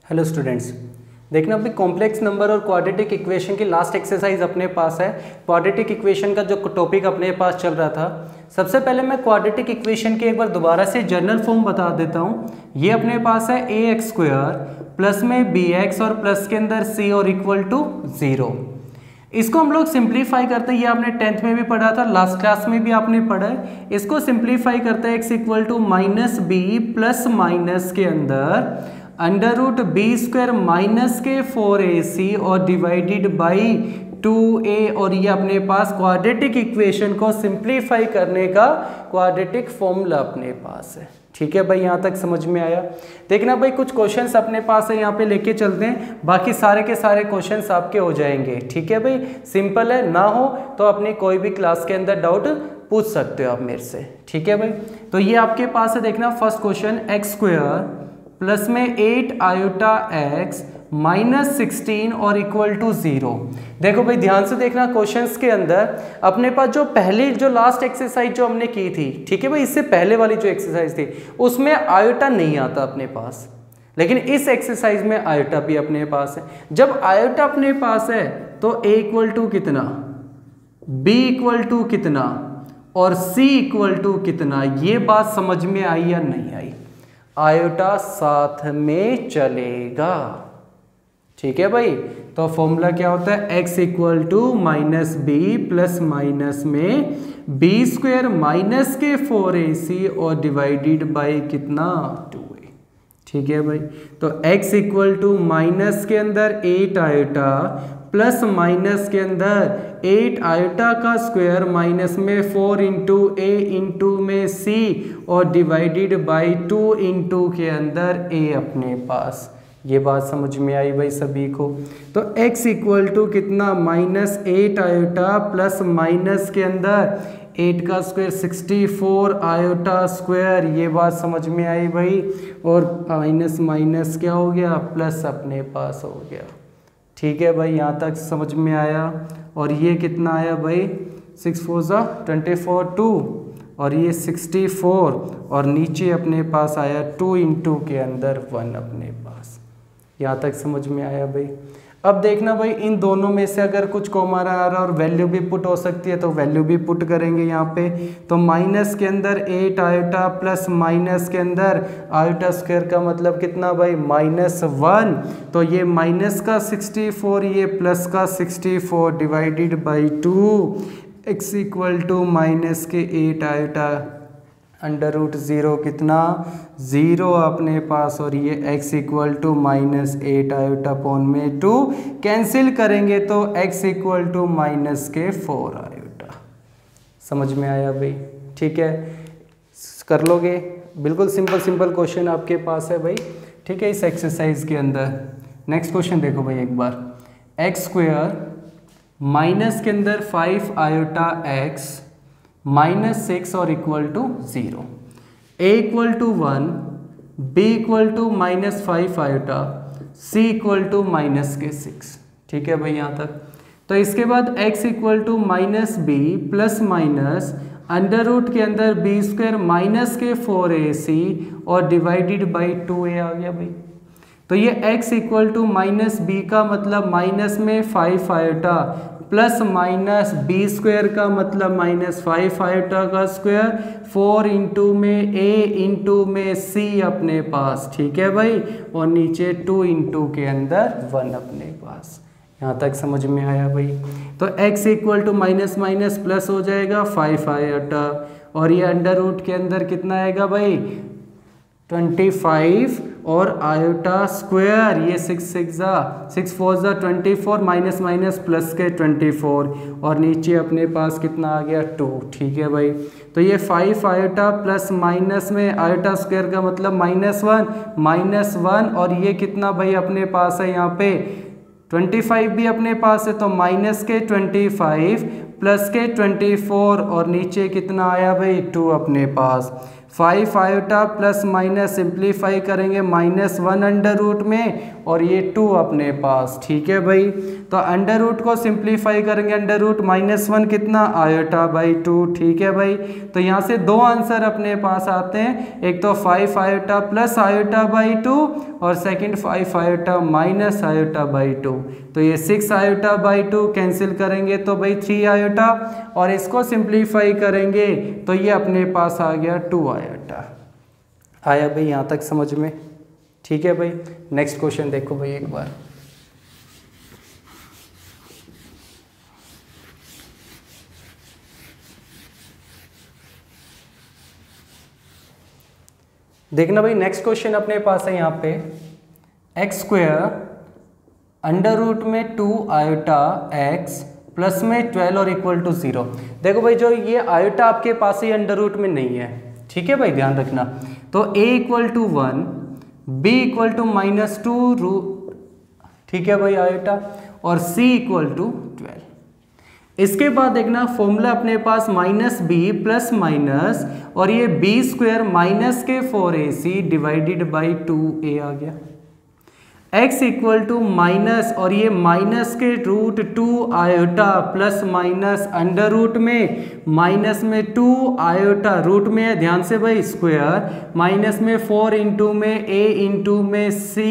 Hello students, देखना अभी complex number और क्वाड्रेटिक इक्वेशन की लास्ट एक्सरसाइज अपने पास है। क्वाड्रेटिक इक्वेशन का जो टॉपिक अपने पास चल रहा था, सबसे पहले मैं क्वाड्रेटिक इक्वेशन की एक बार दोबारा से जनरल फॉर्म बता देता हूँ। ये अपने पास है ए एक्स स्क्वायर प्लस में बी एक्स और प्लस के अंदर सी और इक्वल टू 0। इसको हम लोग सिंप्लीफाई करते हैं, ये आपने 10th में भी पढ़ा था, लास्ट क्लास में भी आपने पढ़ा है। इसको सिंप्लीफाई करते हैं X equal to minus B plus minus के अंदर under root B square minus के 4ac और डिवाइडेड बाई 2a, और ये अपने पास क्वाड्रेटिक इक्वेशन को सिंप्लीफाई करने का क्वाड्रेटिक फॉर्मूला अपने पास है। ठीक है भाई, यहाँ तक समझ में आया। देखना भाई कुछ क्वेश्चंस अपने पास है, यहाँ पे लेके चलते हैं, बाकी सारे के सारे क्वेश्चंस आपके हो जाएंगे। ठीक है भाई, सिंपल है, ना हो तो अपनी कोई भी क्लास के अंदर डाउट पूछ सकते हो आप मेरे से। ठीक है भाई, तो ये आपके पास है। देखना first question, x square plus में 8 आयोटा एक्स माइनस 16 और इक्वल टू 0। देखो भाई ध्यान से देखना, क्वेश्चंस के अंदर अपने पास जो पहली जो लास्ट एक्सरसाइज जो हमने की थी, ठीक है भाई, इससे पहले वाली जो एक्सरसाइज थी उसमें आयोटा नहीं आता अपने पास, लेकिन इस एक्सरसाइज में आयोटा भी अपने पास है। जब आयोटा अपने पास है तो a इक्वल टू कितना, b इक्वल टू कितना और c इक्वल टू कितना, ये बात समझ में आई या नहीं आई? आयोटा साथ में चलेगा। ठीक है भाई, तो फॉर्मूला क्या होता है, x equal to minus B plus minus में बी स्क्वायर माइनस के 4ac और डिवाइडेड बाई कितना 2a। ठीक है भाई, तो x इक्वल टू माइनस के अंदर 8 आयोटा प्लस माइनस के अंदर 8 आयोटा का स्क्वायर माइनस में 4 इंटू a इंटू में c और डिवाइडेड बाई 2 इंटू के अंदर a अपने पास। ये बात समझ में आई भाई सभी को? तो x इक्वल टू कितना, माइनस 8 आयोटा प्लस माइनस के अंदर 8 का स्क्वायर 64 आयोटा स्क्वायर, ये बात समझ में आई भाई। और माइनस माइनस क्या हो गया, प्लस अपने पास हो गया। ठीक है भाई, यहाँ तक समझ में आया। और ये कितना आया भाई, 6 4 24 2 और ये 64 और नीचे अपने पास आया 2 इंटू के अंदर 1 अपने पास। यहाँ तक समझ में आया भाई। अब देखना भाई, इन दोनों में से अगर कुछ कॉमन आ रहा और वैल्यू भी पुट हो सकती है तो वैल्यू भी पुट करेंगे यहाँ पे। तो माइनस के अंदर 8 आयोटा प्लस माइनस के अंदर आयोटा स्क्वायर का मतलब कितना भाई, -1। तो ये माइनस का 64, ये प्लस का 64 divided by 2, x equal to minus के 8 आयोटा अंडर रूट 0 कितना 0 अपने पास, और ये x equal to minus 8 iota upon में 2 कैंसिल करेंगे तो x इक्वल टू माइनस के 4 आयोटा। समझ में आया भाई? ठीक है, कर लोगे, बिल्कुल सिंपल क्वेश्चन आपके पास है भाई। ठीक है, इस एक्सरसाइज के अंदर नेक्स्ट क्वेश्चन देखो भाई एक बार, एक्स स्क्वायर माइनस के अंदर 5 आयोटा एक्स माइनस 6 और equal to 0, a equal to 1, b equal to minus 5 iota, c equal to minus के 6। ठीक है भाई यहाँ तक। तो इसके बाद x equal to minus B plus minus under root के अंदर b स्क्वायर माइनस के 4ac और डिवाइडेड बाई 2a आ गया भाई। तो ये x equal to minus B का मतलब माइनस में 5 iota plus minus B square का मतलब माइनस 5 आयोटा का स्क्वायर 4 इंटू में a इंटू में c अपने पास। ठीक है भाई, और नीचे 2 इंटू के अंदर 1 अपने पास। यहाँ तक समझ में आया भाई? तो x equal to minus minus plus हो जाएगा 5 आयोटा, और ये अंडर रूट के अंदर कितना आएगा भाई 25 और आयोटा स्क्वायर, ये 6 4 24 माइनस माइनस प्लस के 24 और नीचे अपने पास कितना आ गया 2। ठीक है भाई, तो ये 5 आयोटा प्लस माइनस में आयोटा स्क्वायर का मतलब -1 और ये कितना भाई अपने पास है यहाँ पे 25 भी अपने पास है, तो माइनस के 25 प्लस के 24 और नीचे कितना आया भाई 2 अपने पास। 5 आयोटा प्लस माइनस सिंप्लीफाई करेंगे -1 अंडर रूट में और ये 2 अपने पास। ठीक है भाई, तो अंडर रूट को सिंप्लीफाई करेंगे, अंडर रूट -1 कितना आयोटा बाई 2। ठीक है भाई, तो यहाँ से दो आंसर अपने पास आते हैं, एक तो 5 आयोटा प्लस आयोटा बाई 2 और second 5 iota minus iota by 2। तो ये 6 आयोटा बाई 2 कैंसिल करेंगे तो भाई 3 आयोटा और इसको सिंप्लीफाई करेंगे तो ये अपने पास आ गया 2 आयोटा। आया भाई यहाँ तक समझ में? ठीक है भाई, नेक्स्ट क्वेश्चन देखो भाई एक बार। देखना भाई नेक्स्ट क्वेश्चन अपने पास है यहाँ पे एक्स स्क्वायर अंडर रूट में 2 आयोटा एक्स प्लस में 12 और इक्वल टू 0। देखो भाई जो ये आयोटा आपके पास ही अंडर रूट में नहीं है, ठीक है भाई ध्यान रखना। तो a equal to 1, b equal to -2 root, ठीक है भाई आयोटा, और c इक्वल टू 12। इसके बाद देखना फॉर्मूला अपने पास -b प्लस माइनस और ये b स्क्वायर माइनस के 4ac डिवाइडेड बाई 2a आ गया। x इक्वल टू माइनस और ये माइनस के root 2 iota plus minus under root में माइनस में 2 आयोटा रूट में है ध्यान से भाई स्क्वायर माइनस में 4 इंटू में a इंटू में c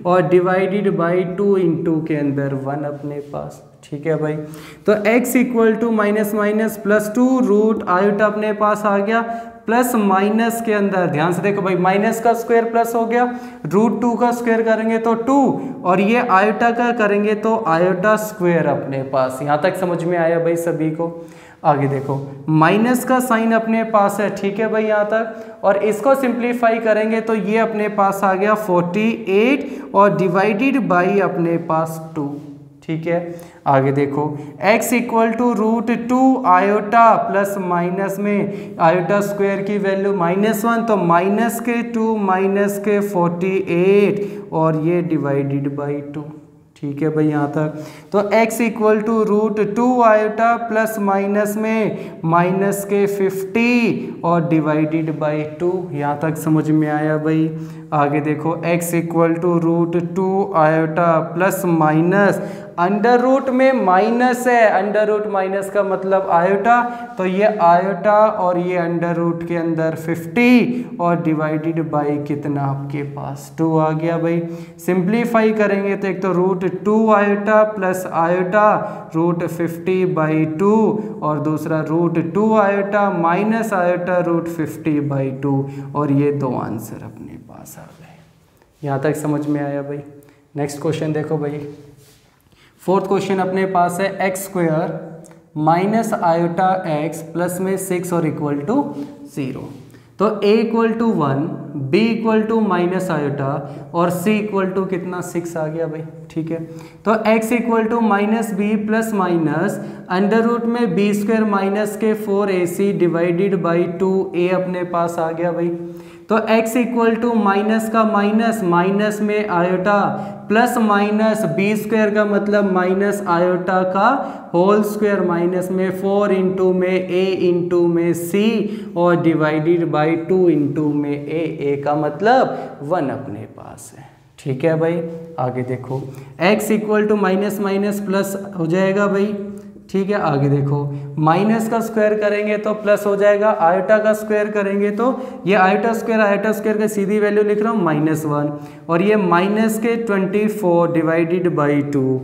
और डिवाइडेड बाई 2 इंटू के अंदर 1 अपने पास। ठीक है भाई, तो x equal to minus minus plus 2 root iota अपने पास आ गया प्लस माइनस के अंदर ध्यान से देखो भाई माइनस का स्क्वायर प्लस हो गया, रूट 2 का स्क्वायर करेंगे तो 2 और ये आयोटा का करेंगे तो आयोटा स्क्वायर अपने पास। यहाँ तक समझ में आया भाई सभी को? आगे देखो माइनस का साइन अपने पास है, ठीक है भाई यहाँ तक, और इसको सिंप्लीफाई करेंगे तो ये अपने पास आ गया 48 और डिवाइडेड बाई अपने पास 2। ठीक है, आगे देखो x equal to root 2 iota plus minus में आयोटा स्क्वायर की वैल्यू -1 तो माइनस के 2 माइनस के 48 और ये डिवाइडेड बाई 2। ठीक है भाई यहाँ तक, तो x equal to root 2 iota plus minus में माइनस के 50 और डिवाइडेड बाई 2। यहाँ तक समझ में आया भाई? आगे देखो x equal to root 2 iota plus minus under root में माइनस है, अंडर रूट माइनस का मतलब आयोटा, तो ये आयोटा और ये अंडर रूट के अंदर 50 और डिवाइडेड बाई कितना आपके पास 2 आ गया भाई। सिंप्लीफाई करेंगे तो एक तो root 2 iota plus iota root 50 by 2 और दूसरा root 2 iota minus iota root 50 by 2 और ये दो आंसर अपने पास आ गए। यहाँ तक समझ में आया भाई? नेक्स्ट क्वेश्चन देखो भाई, फोर्थ क्वेश्चन अपने पास है X square minus iota X plus में 6 और इक्वल टू 0। तो a equal to 1, b equal to minus iota और c इक्वल टू कितना 6 आ गया भाई। ठीक है, तो x equal to minus B plus minus under root में b स्क्वायर माइनस के 4ac डिवाइडेड बाई 2a अपने पास आ गया भाई। तो x इक्वल टू माइनस का माइनस माइनस में iota plus minus B square का मतलब माइनस आयोटा का होल स्क्वायर माइनस में 4 इंटू में a इंटू में c और डिवाइडेड बाई 2 इंटू में a का मतलब 1 अपने पास है। ठीक है भाई, आगे देखो x equal to minus minus plus हो जाएगा भाई। ठीक है, आगे देखो माइनस का स्क्वायर करेंगे तो प्लस हो जाएगा, आयोटा का स्क्वायर करेंगे तो ये आयोटा स्क्वायर का सीधी वैल्यू लिख रहा हूँ -1 और ये माइनस के 24 divided by 2।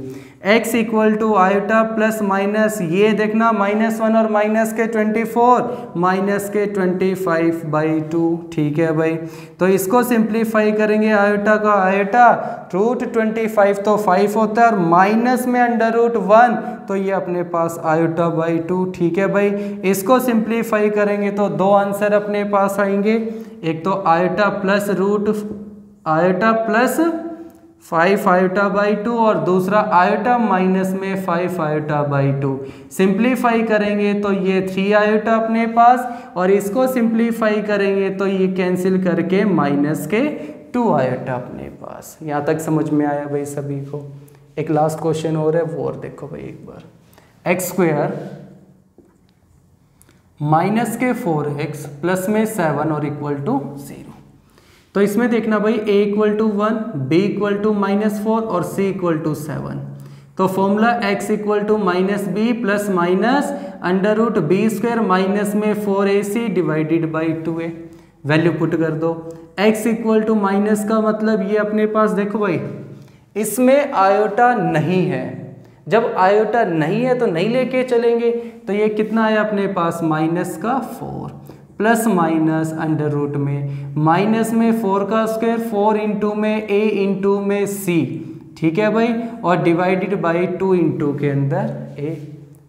x equal to iota plus minus ये देखना -1 और माइनस के 24 माइनस के 25 बाई 2। ठीक है भाई, तो इसको सिंप्लीफाई करेंगे आयोटा का आयोटा रूट 25 तो 5 होता है और माइनस में अंडर रूट 1 तो ये अपने पास आयोटा बाई 2। ठीक है भाई, इसको सिंप्लीफाई करेंगे तो दो आंसर अपने पास आएंगे, एक तो iota plus root iota plus 5 iota by 2 और दूसरा आयोटा माइनस में 5 आयोटा बाई 2। सिंप्लीफाई करेंगे तो ये 3 आयोटा अपने पास और इसको सिंप्लीफाई करेंगे तो ये कैंसिल करके माइनस के 2 आयोटा अपने पास। यहाँ तक समझ में आया भाई सभी को? एक लास्ट क्वेश्चन और है वो और देखो भाई एक बार, एक्स स्क्वायर माइनस के 4x प्लस में 7 और इक्वल टू 0। तो इसमें देखना भाई a equal to 1, b equal to -4 और c इक्वल टू 7। तो formula x equal to -b plus minus under root B square minus में 4ac divided by 2a। Value put कर दो। x इक्वल टू माइनस का मतलब ये अपने पास देखो भाई, इसमें आयोटा नहीं है। जब आयोटा नहीं है तो नहीं लेके चलेंगे, तो ये कितना आया अपने पास माइनस का 4 प्लस माइनस अंडर रूट में माइनस में 4 का स्क्वायर 4 इंटू में a इंटू में c, ठीक है भाई, और डिवाइडेड बाई 2 इंटू के अंदर a।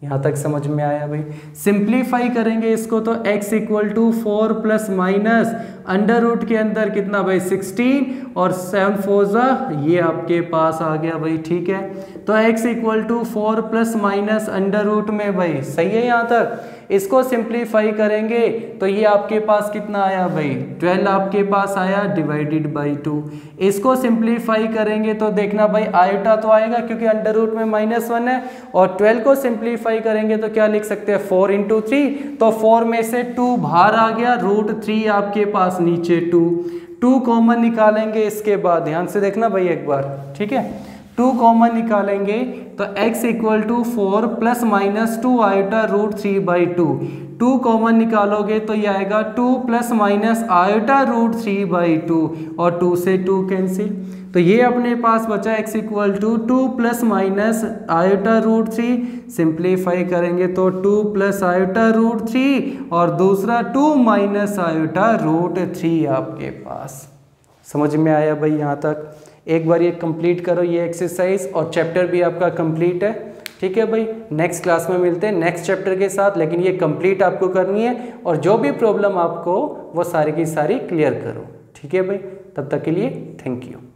यहाँ तक समझ में आया भाई। सिंप्लीफाई करेंगे इसको तो x equal to 4 plus minus under root के अंदर कितना भाई 16 और 7 4 ये आपके पास आ गया भाई, ठीक है। तो x equal to 4 plus minus under root में भाई, सही है यहाँ तक। इसको सिंप्लीफाई करेंगे तो ये आपके पास कितना आया भाई 12 आपके पास आया डिवाइडेड बाई 2। इसको सिंप्लीफाई करेंगे तो देखना भाई आयोटा तो आएगा क्योंकि अंडर रूट में -1 है, और 12 को सिंप्लीफाई करेंगे तो क्या लिख सकते हैं 4 इंटू 3, तो 4 में से 2 बाहर आ गया, रूट 3 आपके पास नीचे 2 कॉमन निकालेंगे। इसके बाद ध्यान से देखना भाई एक बार, ठीक है, 2 कॉमन निकालेंगे तो x equal to 4 plus minus 2 iota root 3 by 2 common निकालोगे तो ये आएगा 2 plus minus iota root 3 by 2 और 2 से 2 कैंसिल। तो ये अपने पास बचा x equal to 2 plus minus iota root 3, simplify करेंगे तो 2 प्लस आयोटा रूट 3 और दूसरा 2 माइनस आयोटा रूट 3 आपके पास। समझ में आया भाई यहाँ तक। एक बार ये कंप्लीट करो ये एक्सरसाइज और चैप्टर भी आपका कंप्लीट है, ठीक है भाई। नेक्स्ट क्लास में मिलते हैं नेक्स्ट चैप्टर के साथ, लेकिन ये कंप्लीट आपको करनी है और जो भी प्रॉब्लम आपको वो सारी की सारी क्लियर करो, ठीक है भाई। तब तक के लिए थैंक यू।